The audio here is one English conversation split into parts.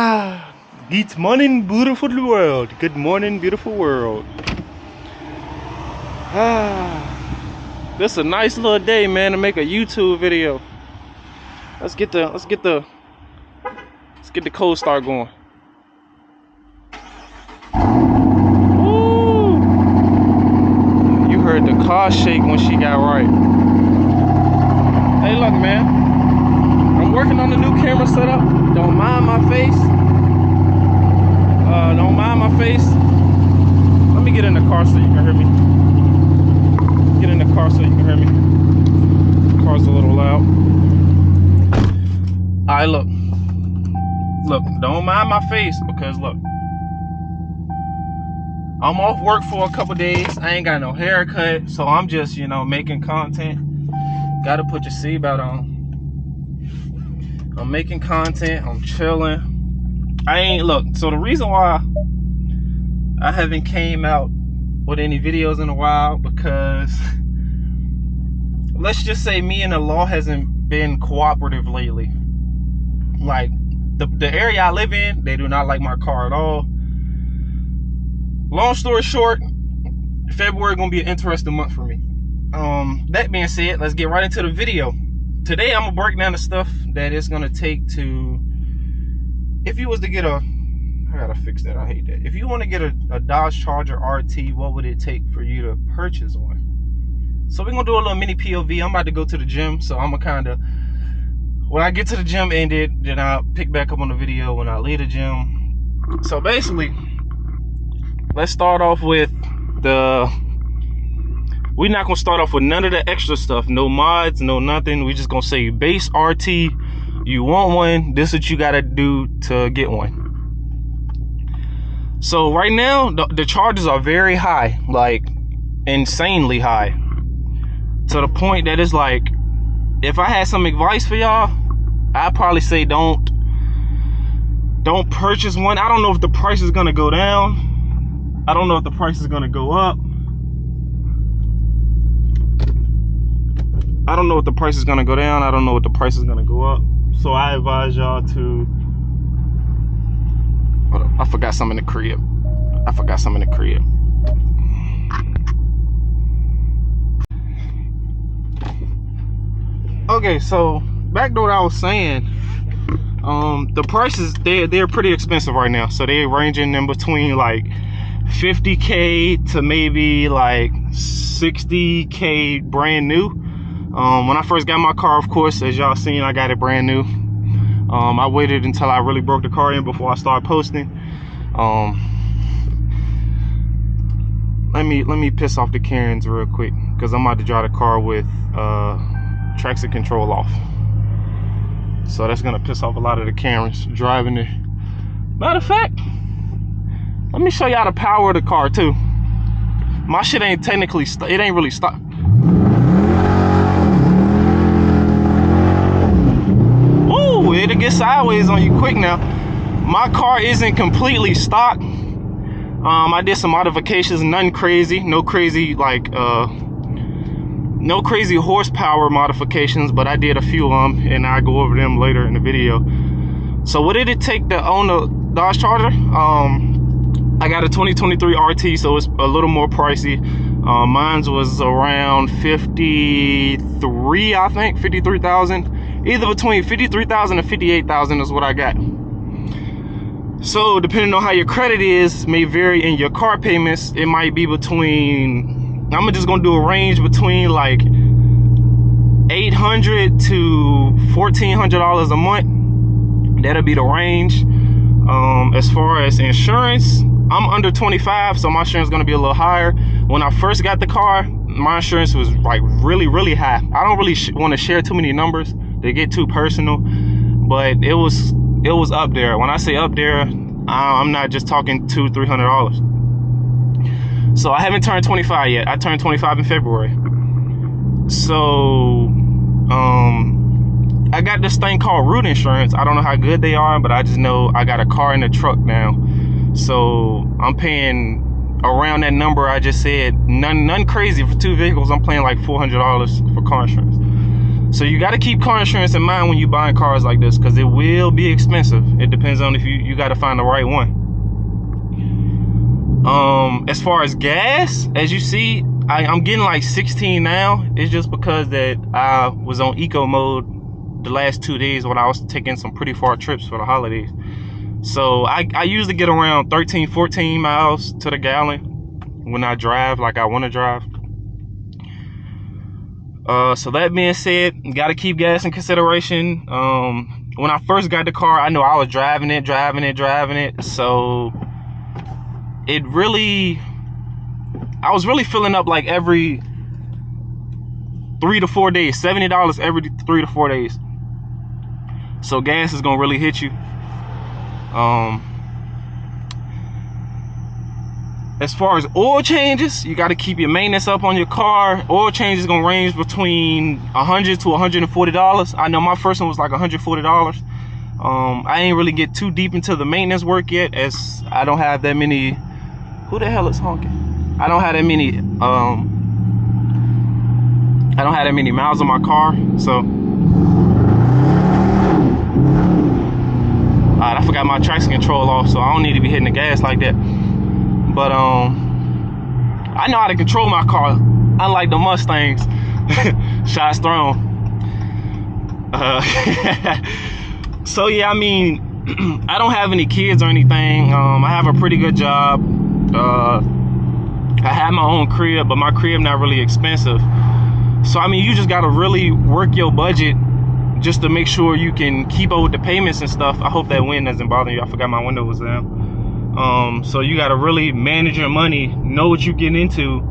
Good morning, beautiful world. Good morning, beautiful world. This is a nice little day, man, to make a YouTube video. Let's get the cold start going. Woo! You heard the car shake when she got right. Hey, look, man. I'm working on the new camera setup. Don't mind my face. Don't mind my face. Let me get in the car so you can hear me. Get in the car so you can hear me. The car's a little loud. Alright, look. Look, don't mind my face because look. I'm off work for a couple days. I ain't got no haircut, so I'm just, making content. Gotta put your seatbelt on. I'm making content. I'm chilling. So the reason why I haven't came out with any videos in a while, because let's just say me and the law hasn't been cooperative lately. Like the area I live in, they do not like my car at all. Long story short, February gonna be an interesting month for me. That being said, let's get right into the video. Today I'm gonna break down the stuff that it's gonna take to, if you was to get I gotta fix that, I hate that. If you want to get a Dodge Charger RT, what would it take for you to purchase one? So we're gonna do a little mini POV. I'm about to go to the gym, so I'm gonna when I get to the gym ended, then I'll pick back up on the video when I leave the gym. So basically, let's start off with we're not gonna start off with none of the extra stuff, no mods, no nothing. We're just gonna say base RT. You want one, this is what you gotta do to get one. So right now, the charges are very high, like insanely high, to the point that it's like, if I had some advice for y'all, I'd probably say don't purchase one. I don't know if the price is gonna go down. I don't know if the price is gonna go up. I don't know if the price is gonna go down. I don't know if the price is gonna go up. So I advise y'all to, hold up, I forgot something in the crib. Okay, so back to what I was saying. The prices, they're pretty expensive right now. So they're ranging in between like 50K to maybe like 60K brand new. When I first got my car, of course, as y'all seen, I got it brand new. I waited until I really broke the car in before I started posting. Let me piss off the Karens real quick, because I'm about to drive the car with traction control off. So that's gonna piss off a lot of the Karens driving it. Matter of fact, let me show y'all the power of the car too. My shit ain't technically, it ain't really stopped. Ooh, it'll get sideways on you quick now. My car isn't completely stock. I did some modifications, nothing crazy, no crazy horsepower modifications, but I did a few of them, and I'll go over them later in the video. So what did it take to own a Dodge Charger? I got a 2023 RT, so it's a little more pricey. Mine's was around 53, I think, 53,000. Either between 53,000 and 58,000 is what I got. So depending on how your credit is, may vary in your car payments. It might be between, I'm just gonna do a range between like $800 to $1,400 a month. That'll be the range. As far as insurance, I'm under 25, so my insurance is gonna be a little higher. When I first got the car, my insurance was like really high. I don't really want to share too many numbers, they get too personal, but it was up there. When I say up there, I'm not just talking $200-300. So I haven't turned 25 yet. I turned 25 in February. So I got this thing called Root Insurance. I don't know how good they are, but I just know I got a car in the truck now. So I'm paying around that number I just said. None crazy for two vehicles. I'm paying like $400 for car insurance. So you got to keep car insurance in mind when you buying cars like this, because it will be expensive. It depends on if you got to find the right one. As far as gas, as you see, I'm getting like 16 now. It's just because that I was on eco mode the last 2 days when I was taking some pretty far trips for the holidays. So I usually get around 13, 14 miles to the gallon when I drive like I want to drive. So that being said, got to keep gas in consideration. When I first got the car, I know I was driving it. So I was really filling up like every 3 to 4 days, $70 every 3 to 4 days. So gas is gonna really hit you. As far as oil changes, you got to keep your maintenance up on your car. Oil change is gonna range between $100 to $140. I know my first one was like $140. I ain't really get too deep into the maintenance work yet, as I don't have that many. Who the hell is honking? I don't have that many. I don't have that many miles on my car, so. Alright, I forgot my traction control off, so I don't need to be hitting the gas like that. But I know how to control my car, unlike the Mustangs. Shots thrown. So yeah, I mean, I don't have any kids or anything. I have a pretty good job. I have my own crib, but my crib not really expensive. So I mean, you just gotta really work your budget just to make sure you can keep up with the payments and stuff. I hope that wind doesn't bother you. I forgot my window was down. So you got to really manage your money, know what you're getting into.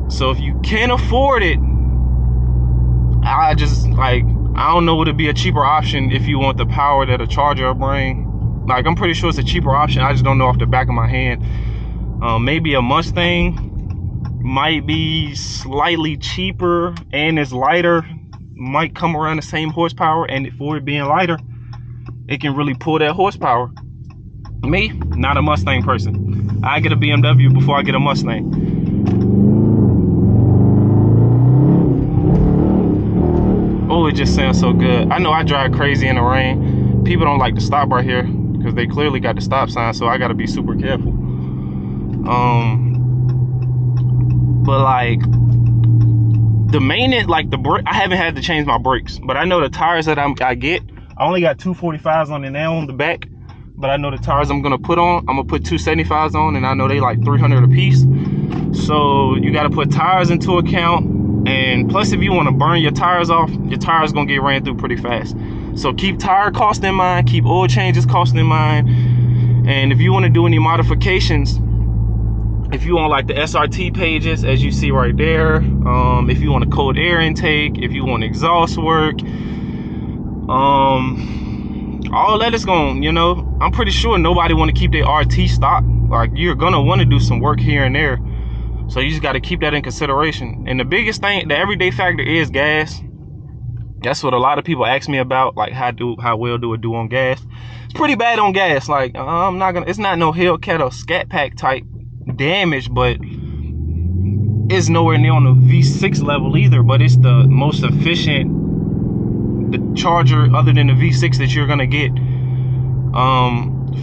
So if you can't afford it, I don't know what would be a cheaper option if you want the power that a Charger will bring. Like, I'm pretty sure it's a cheaper option. I just don't know off the back of my hand. Maybe a Mustang might be slightly cheaper and it's lighter, might come around the same horsepower, and for it being lighter, it can really pull that horsepower. Me, not a Mustang person. I get a BMW before I get a Mustang. Oh, it just sounds so good. I know I drive crazy in the rain. People don't like to stop right here because they clearly got the stop sign, so I got to be super careful. But like the maintenance, like the brake, I haven't had to change my brakes, but I know the tires that I get, I only got 245s on it now on the back. But I know the tires I'm gonna put on, I'm gonna put 275s on, and I know they like 300 a piece. So you gotta put tires into account. And plus, if you wanna burn your tires off, your tires gonna get ran through pretty fast. So keep tire cost in mind, keep oil changes cost in mind. And if you wanna do any modifications, if you want like the SRT pages, as you see right there, if you want a cold air intake, if you want exhaust work, all that is going, you know, I'm pretty sure nobody want to keep their RT stock. Like, you're gonna want to do some work here and there, so you just got to keep that in consideration. And the biggest thing, the everyday factor, is gas. That's what a lot of people ask me about, like how well do it do on gas. It's pretty bad on gas. Like, it's not no Hellcat or Scat Pack type damage, but it's nowhere near on the V6 level either. But it's the most efficient, the Charger other than the V6 that you're gonna get,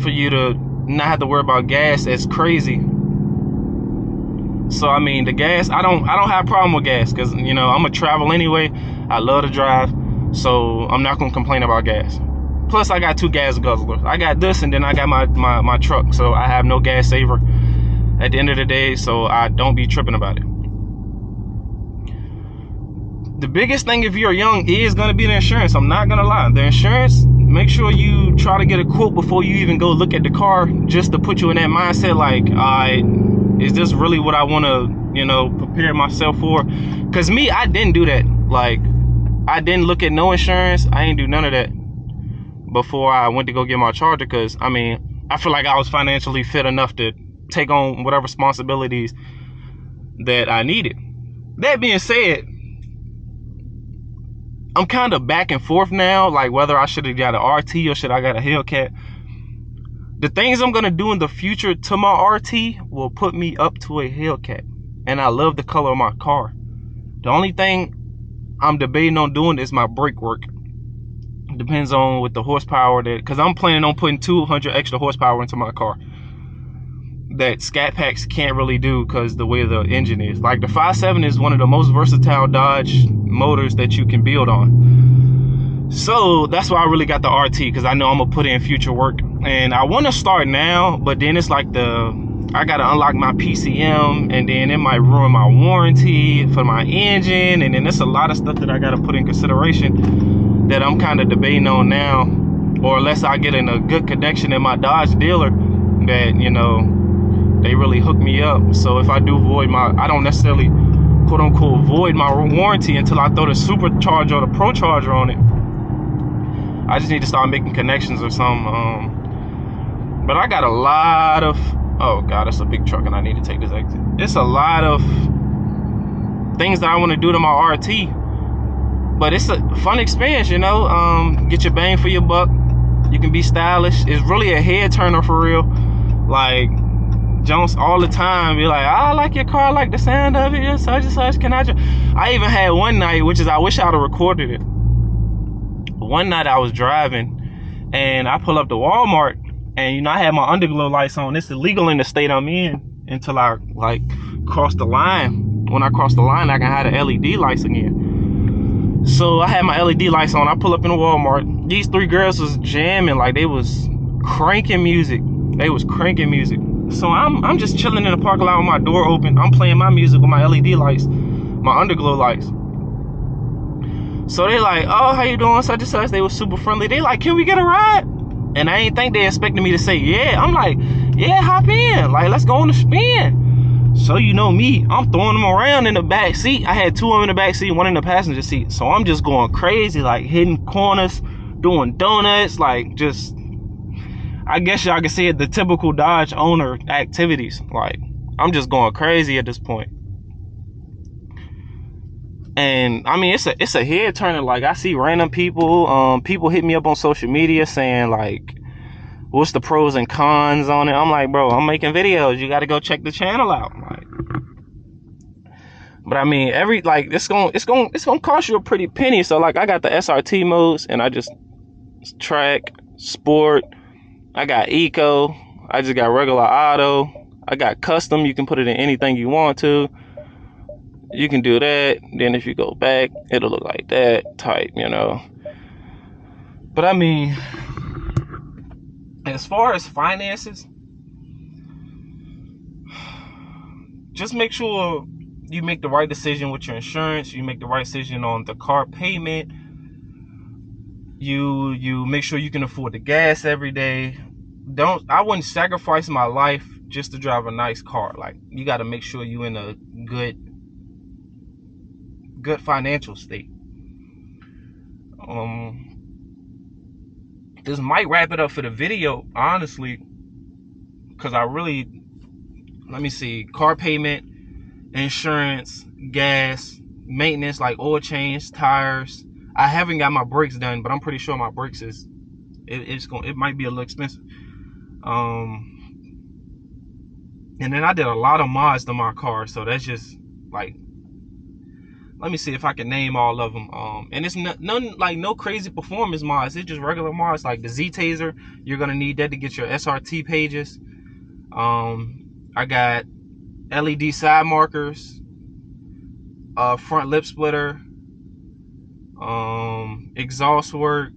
for you to not have to worry about gas as crazy. So I mean, the gas, I don't have a problem with gas, because you know, I'm gonna travel anyway. I love to drive, so I'm not gonna complain about gas. Plus, I got 2 gas guzzlers. I got this, and then I got my truck, so I have no gas saver at the end of the day, so I don't be tripping about it. The biggest thing if you're young is going to be the insurance. I'm not going to lie. The insurance, make sure you try to get a quote before you even go look at the car, just to put you in that mindset like, is this really what I want to, you know, prepare myself for? Because me, I didn't do that. Like, I didn't look at no insurance. I ain't do none of that before I went to go get my Charger, because, I mean, I feel like I was financially fit enough to take on whatever responsibilities that I needed. That being said, I'm kind of back and forth now, like whether I should have got an RT or should I got a Hellcat. The things I'm gonna do in the future to my RT will put me up to a Hellcat, and I love the color of my car. The only thing I'm debating on doing is my brake work. Depends on with the horsepower because I'm planning on putting 200 extra horsepower into my car that Scat Packs can't really do because the way the engine is. Like the 5.7 is one of the most versatile Dodge motors that you can build on. So that's why I really got the RT, because I know I'm gonna put in future work, and I want to start now, but then it's like I gotta unlock my PCM, and then it might ruin my warranty for my engine, and then there's a lot of stuff that I gotta put in consideration that I'm kind of debating on now, or unless I get in a good connection in my Dodge dealer that, you know, they really hook me up. So if I do void I don't necessarily quote unquote void my warranty until I throw the supercharger or the pro charger on it. I just need to start making connections or something. But I got a lot of, oh God, that's a big truck and I need to take this exit. It's a lot of things that I want to do to my RT, but it's a fun experience, you know. Get your bang for your buck. You can be stylish. It's really a head turner for real. Like Jones all the time be like, I like your car, I like the sound of it, you're such and such, can I even had one night, which is, I wish I would have recorded it. One night I was driving and I pull up to Walmart, and you know, I had my underglow lights on. It's illegal in the state I'm in until I like cross the line. When I cross the line, I can have the LED lights again. So I had my LED lights on. I pull up in the Walmart. These three girls was jamming, like they was cranking music. They was cranking music. So I'm just chilling in the parking lot with my door open. I'm playing my music with my LED lights, my underglow lights. So they like, oh, how you doing? Such and such. They were super friendly. They like, can we get a ride? And I ain't think they expected me to say yeah. I'm like, yeah, hop in. Like, let's go on the spin. So you know me, I'm throwing them around in the back seat. I had two of them in the back seat, one in the passenger seat. So I'm just going crazy, like hitting corners, doing donuts, like just, I guess y'all can see it, the typical Dodge owner activities. Like, I'm just going crazy at this point. And I mean, it's a head turner. Like, I see random people, people hit me up on social media saying like, what's the pros and cons on it? I'm like, bro, I'm making videos. You got to go check the channel out. Like, but I mean, it's gonna cost you a pretty penny. So like, I got the SRT modes, and I just track, sport. I got eco. I just got regular auto. I got custom. You can put it in anything you want to. You can do that. Then if you go back, it'll look like that type, you know. But I mean, as far as finances, just make sure you make the right decision with your insurance. You make the right decision on the car payment. You make sure you can afford the gas every day. I wouldn't sacrifice my life just to drive a nice car. Like, you got to make sure you in a good financial state. This might wrap it up for the video, honestly, because let me see, car payment, insurance, gas, maintenance, like oil change, tires. I haven't got my brakes done, but I'm pretty sure my brakes it might be a little expensive. And then I did a lot of mods to my car, so that's just like, let me see if I can name all of them. And it's no crazy performance mods. It's just regular mods, like the Z-Taser. You're gonna need that to get your SRT pages. I got LED side markers, front lip splitter, exhaust work,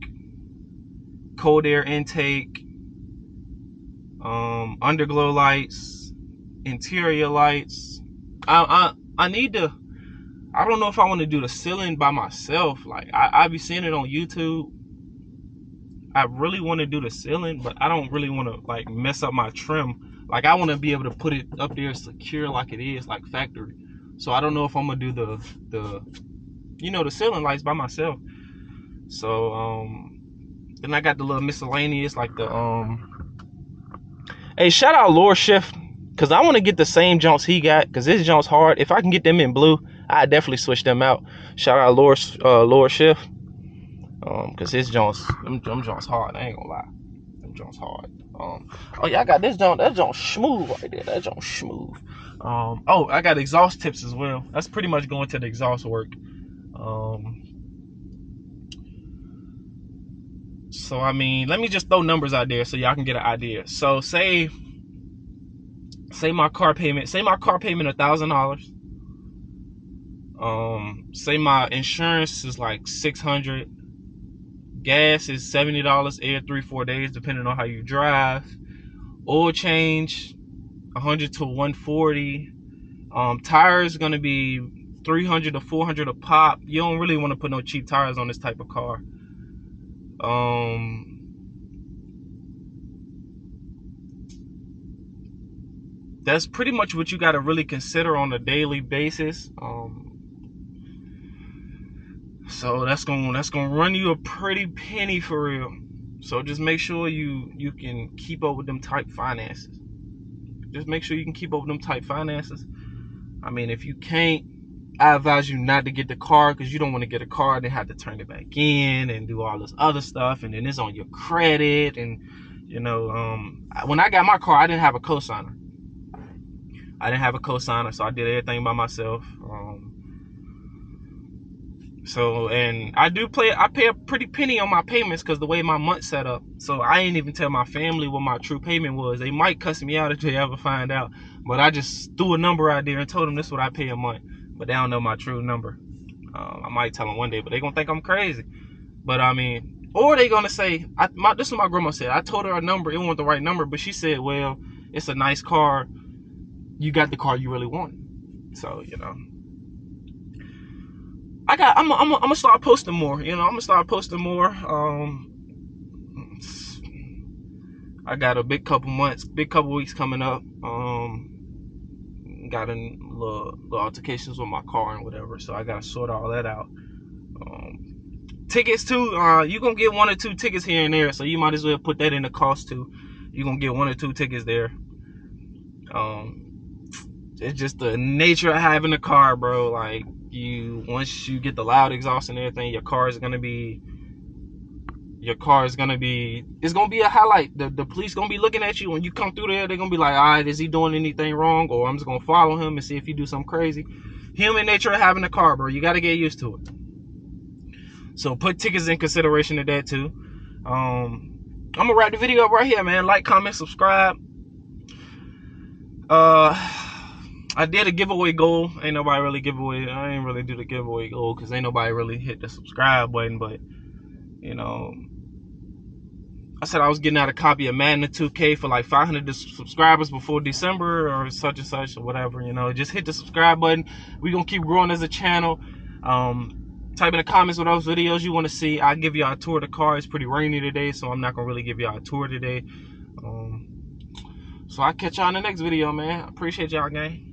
cold air intake, underglow lights, interior lights. I need to, I don't know if I want to do the ceiling by myself. Like, I be seeing it on YouTube. I really want to do the ceiling, but I don't really want to like mess up my trim. Like, I want to be able to put it up there secure like it is, like factory. So I don't know if I'm gonna do the ceiling lights by myself. So then I got the little miscellaneous, like the hey, shout out Lord Shift, because I want to get the same joints he got, because his joints hard. If I can get them in blue, I definitely switch them out. Shout out Lord Shift, because his joints, them joints hard. I ain't gonna lie, them joints hard. Oh yeah, I got this joint. That joint smooth right there. That joint smooth. Oh, I got exhaust tips as well. That's pretty much going to the exhaust work. So I mean, let me just throw numbers out there so y'all can get an idea. So say my car payment $1,000. Say my insurance is like $600. Gas is $70 every 3-4 days, depending on how you drive. Oil change, $100 to $140. Tires gonna be $300 to $400 a pop. You don't really want to put no cheap tires on this type of car. That's pretty much what you got to really consider on a daily basis. So that's gonna run you a pretty penny for real. So just make sure you can keep up with them tight finances. Just make sure you can keep up with them tight finances. I mean, if you can't, I advise you not to get the car, because you don't want to get a car and then have to turn it back in and do all this other stuff, and then it's on your credit. And you know, when I got my car, I didn't have a cosigner. So I did everything by myself. So, and I pay a pretty penny on my payments because the way my month's set up. So I ain't even tell my family what my true payment was. They might cuss me out if they ever find out. But I just threw a number out there and told them this is what I pay a month. But they don't know my true number. I might tell them one day, but they gonna think I'm crazy. But I mean, or they gonna say, this is what my grandma said. I told her a number, it wasn't the right number, but she said, well, it's a nice car. You got the car you really want. So, you know. I'm gonna start posting more. You know, I'm gonna start posting more. I got a big couple weeks coming up. Got in little altercations with my car and whatever, so I gotta sort all that out. Tickets too. You gonna get 1 or 2 tickets here and there, so you might as well put that in the cost too. You gonna get 1 or 2 tickets there. It's just the nature of having a car, bro. Like, once you get the loud exhaust and everything, your car is gonna be it's gonna be a highlight. The police gonna be looking at you when you come through there. They're gonna be like, all right, is he doing anything wrong? Or I'm just gonna follow him and see if he do something crazy. Human nature of having a car, bro. You gotta get used to it. So put tickets in consideration of that too. I'm gonna wrap the video up right here, man. Like, comment, subscribe. I did a giveaway goal. Ain't nobody really giveaway. I ain't really do the giveaway goal because ain't nobody really hit the subscribe button. But, you know, I said I was getting out a copy of Madden 2K for like 500 subscribers before December or such and such or whatever. You know, just hit the subscribe button. We gonna keep growing as a channel. Type in the comments what those videos you want to see. I'll give y'all a tour of the car. It's pretty rainy today, so I'm not gonna really give y'all a tour today. So I'll catch y'all in the next video, man. Appreciate y'all, gang.